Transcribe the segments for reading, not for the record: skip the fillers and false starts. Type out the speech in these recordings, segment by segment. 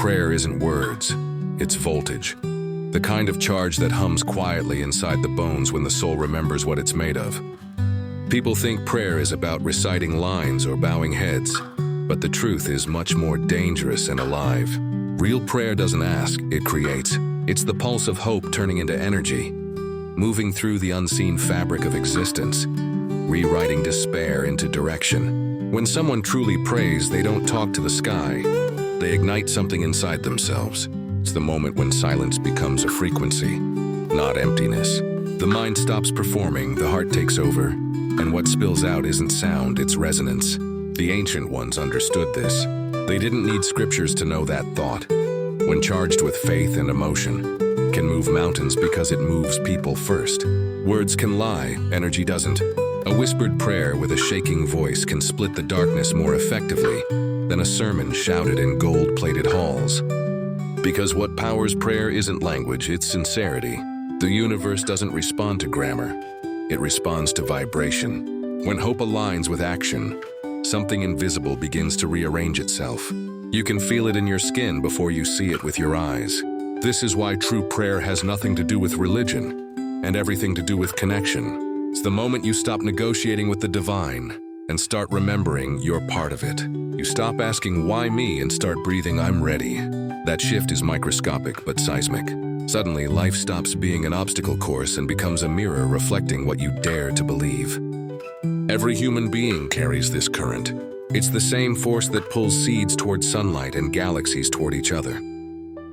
prayer isn't words, it's voltage. The kind of charge that hums quietly inside the bones when the soul remembers what it's made of. People think prayer is about reciting lines or bowing heads, but the truth is much more dangerous and alive. Real prayer doesn't ask, it creates. It's the pulse of hope turning into energy, moving through the unseen fabric of existence, rewriting despair into direction. When someone truly prays, they don't talk to the sky. They ignite something inside themselves. It's the moment when silence becomes a frequency, not emptiness. The mind stops performing, the heart takes over, and what spills out isn't sound, it's resonance. The ancient ones understood this. They didn't need scriptures to know that thought, when charged with faith and emotion, can move mountains because it moves people first. Words can lie, energy doesn't. A whispered prayer with a shaking voice can split the darkness more effectively than a sermon shouted in gold-plated halls. Because what powers prayer isn't language, it's sincerity. The universe doesn't respond to grammar, it responds to vibration. When hope aligns with action, something invisible begins to rearrange itself. You can feel it in your skin before you see it with your eyes. This is why true prayer has nothing to do with religion, and everything to do with connection. It's the moment you stop negotiating with the divine and start remembering you're part of it. You stop asking, why me, and start breathing, I'm ready. That shift is microscopic but seismic. Suddenly, life stops being an obstacle course and becomes a mirror reflecting what you dare to believe. Every human being carries this current. It's the same force that pulls seeds toward sunlight and galaxies toward each other.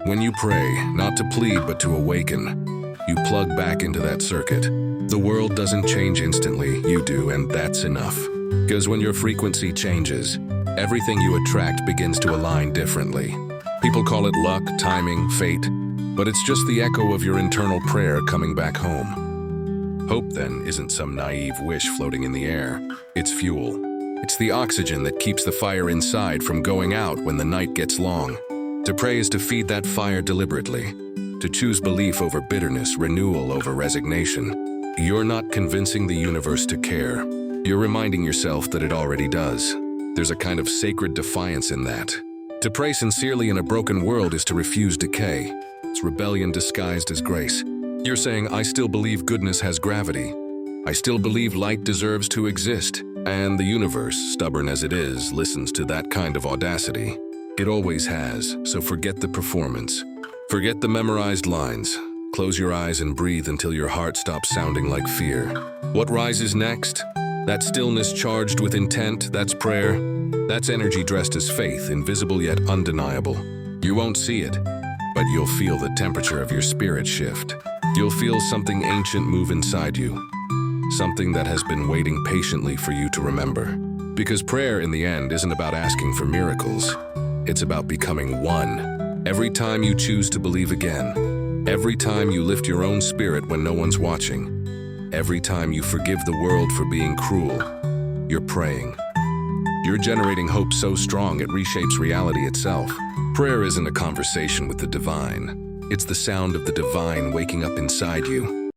When you pray, not to plead but to awaken, you plug back into that circuit. The world doesn't change instantly, you do, and that's enough. Because when your frequency changes, everything you attract begins to align differently. People call it luck, timing, fate, but it's just the echo of your internal prayer coming back home. Hope, then, isn't some naive wish floating in the air. It's fuel. It's the oxygen that keeps the fire inside from going out when the night gets long. To pray is to feed that fire deliberately, to choose belief over bitterness, renewal over resignation. You're not convincing the universe to care. You're reminding yourself that it already does. There's a kind of sacred defiance in that. To pray sincerely in a broken world is to refuse decay. It's rebellion disguised as grace. You're saying, I still believe goodness has gravity. I still believe light deserves to exist. And the universe, stubborn as it is, listens to that kind of audacity. It always has, so forget the performance. Forget the memorized lines. Close your eyes and breathe until your heart stops sounding like fear. What rises next? That stillness charged with intent, that's prayer. That's energy dressed as faith, invisible yet undeniable. You won't see it, but you'll feel the temperature of your spirit shift. You'll feel something ancient move inside you, something that has been waiting patiently for you to remember. Because prayer, in the end, isn't about asking for miracles. It's about becoming one. Every time you choose to believe again, every time you lift your own spirit when no one's watching, every time you forgive the world for being cruel, you're praying. You're generating hope so strong it reshapes reality itself. Prayer isn't a conversation with the divine. It's the sound of the divine waking up inside you.